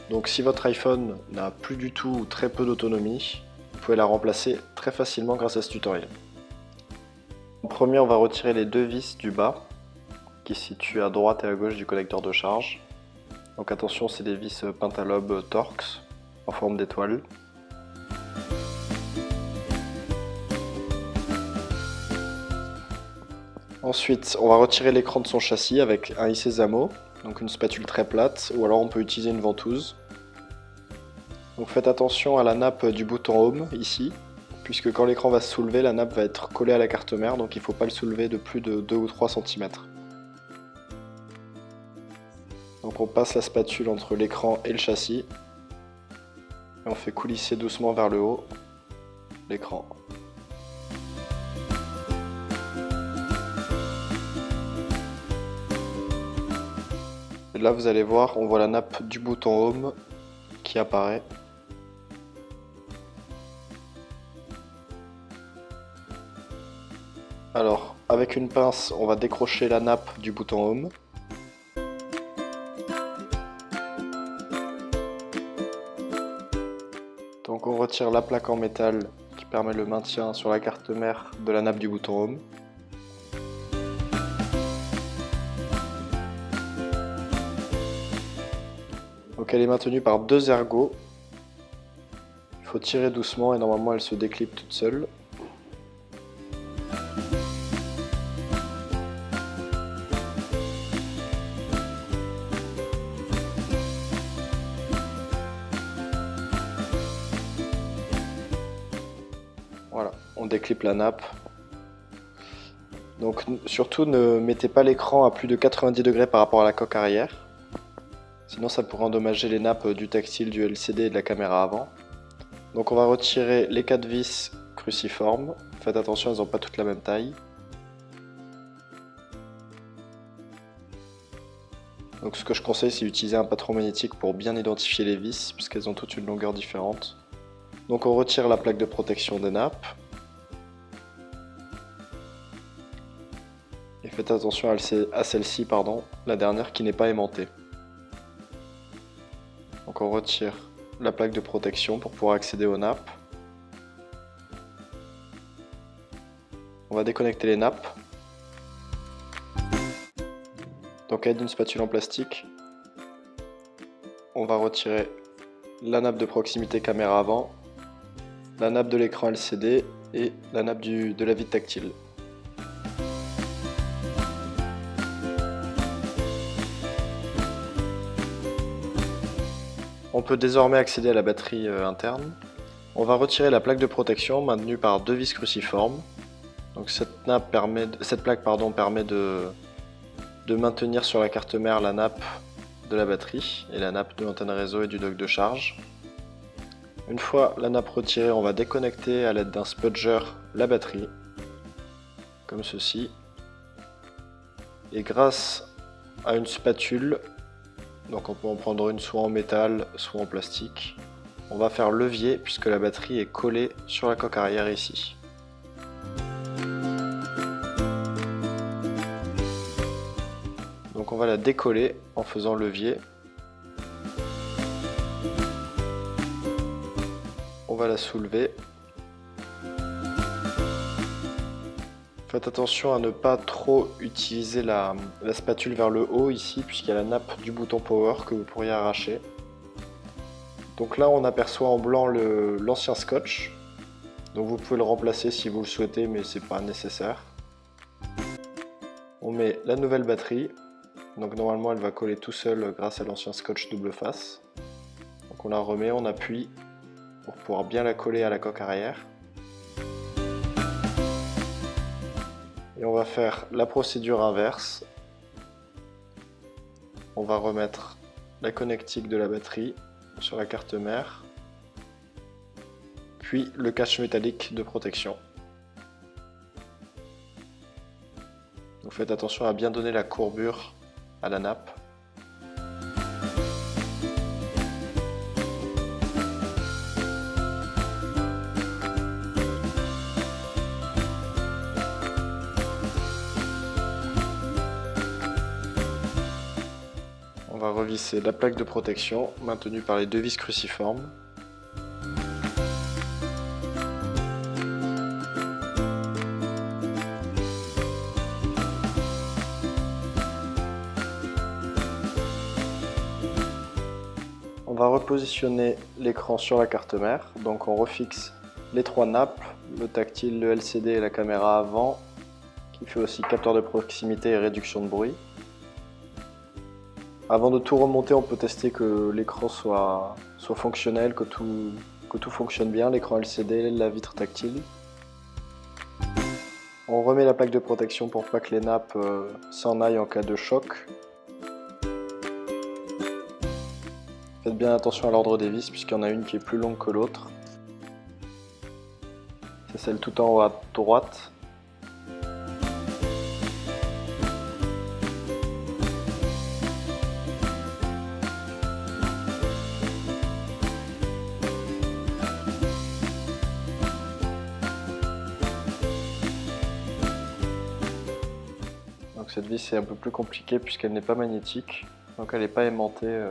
Donc si votre iPhone n'a plus du tout ou très peu d'autonomie, vous pouvez la remplacer très facilement grâce à ce tutoriel. En premier, on va retirer les deux vis du bas qui se situent à droite et à gauche du connecteur de charge. Donc attention, c'est des vis Pentalobe Torx en forme d'étoile. Ensuite, on va retirer l'écran de son châssis avec un Isezamo, donc une spatule très plate, ou alors on peut utiliser une ventouse. Donc faites attention à la nappe du bouton Home ici, puisque quand l'écran va se soulever, la nappe va être collée à la carte mère, donc il ne faut pas le soulever de plus de 2 ou 3 cm. Donc on passe la spatule entre l'écran et le châssis, et on fait coulisser doucement vers le haut l'écran. Et là vous allez voir, on voit la nappe du bouton Home qui apparaît. Alors, avec une pince, on va décrocher la nappe du bouton Home. Donc on retire la plaque en métal qui permet le maintien sur la carte mère de la nappe du bouton Home. Donc elle est maintenue par deux ergots. Il faut tirer doucement et normalement elle se déclipe toute seule. Voilà, on déclipe la nappe. Donc surtout ne mettez pas l'écran à plus de 90 degrés par rapport à la coque arrière. Sinon ça pourrait endommager les nappes du tactile, du LCD et de la caméra avant. Donc on va retirer les 4 vis cruciformes. Faites attention, elles n'ont pas toutes la même taille. Donc ce que je conseille, c'est d'utiliser un patron magnétique pour bien identifier les vis, puisqu'elles ont toutes une longueur différente. Donc on retire la plaque de protection des nappes. Et faites attention à celle-ci, la dernière qui n'est pas aimantée. Donc on retire la plaque de protection pour pouvoir accéder aux nappes. On va déconnecter les nappes. Donc à l'aide d'une spatule en plastique, on va retirer la nappe de proximité caméra avant, la nappe de l'écran LCD et la nappe de la vide tactile. On peut désormais accéder à la batterie interne. On va retirer la plaque de protection maintenue par deux vis cruciformes. Donc cette plaque permet de maintenir sur la carte mère la nappe de la batterie et la nappe de l'antenne réseau et du dock de charge. Une fois la nappe retirée, on va déconnecter à l'aide d'un spudger la batterie, comme ceci. Et grâce à une spatule, donc on peut en prendre une soit en métal, soit en plastique, on va faire levier puisque la batterie est collée sur la coque arrière ici. Donc on va la décoller en faisant levier. On va la soulever. Faites attention à ne pas trop utiliser la spatule vers le haut ici, puisqu'il y a la nappe du bouton power que vous pourriez arracher. Donc là on aperçoit en blanc l'ancien scotch. Donc vous pouvez le remplacer si vous le souhaitez, mais c'est pas nécessaire. On met la nouvelle batterie. Donc normalement elle va coller tout seul grâce à l'ancien scotch double face. Donc on la remet, on appuie pour pouvoir bien la coller à la coque arrière. Et on va faire la procédure inverse. On va remettre la connectique de la batterie sur la carte mère, puis le cache métallique de protection. Donc faites attention à bien donner la courbure à la nappe. On va revisser la plaque de protection maintenue par les deux vis cruciformes. On va repositionner l'écran sur la carte mère, donc on refixe les trois nappes, le tactile, le LCD et la caméra avant, qui fait aussi capteur de proximité et réduction de bruit. Avant de tout remonter, on peut tester que l'écran soit fonctionnel, que tout fonctionne bien, l'écran LCD, la vitre tactile. On remet la plaque de protection pour pas que les nappes s'en aillent en cas de choc. Faites bien attention à l'ordre des vis puisqu'il y en a une qui est plus longue que l'autre. C'est celle tout en haut à droite. Donc cette vis est un peu plus compliquée puisqu'elle n'est pas magnétique, donc elle n'est pas aimantée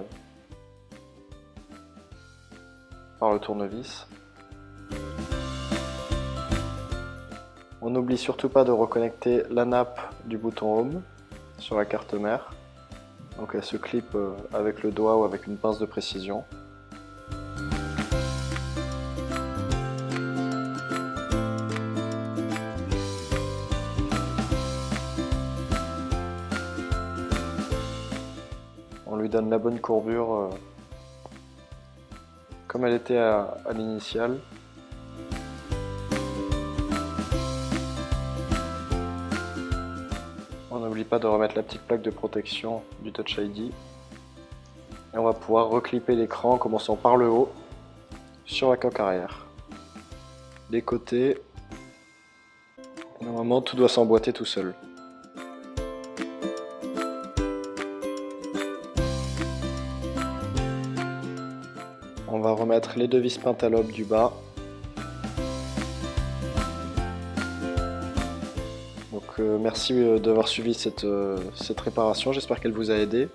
par le tournevis. On n'oublie surtout pas de reconnecter la nappe du bouton Home sur la carte mère. Donc elle se clip avec le doigt ou avec une pince de précision. On lui donne la bonne courbure comme elle était à l'initiale. On n'oublie pas de remettre la petite plaque de protection du Touch ID. Et on va pouvoir reclipper l'écran en commençant par le haut sur la coque arrière. Les côtés, normalement tout doit s'emboîter tout seul. On va remettre les deux vis pentalobes du bas. Donc merci d'avoir suivi cette réparation, j'espère qu'elle vous a aidé.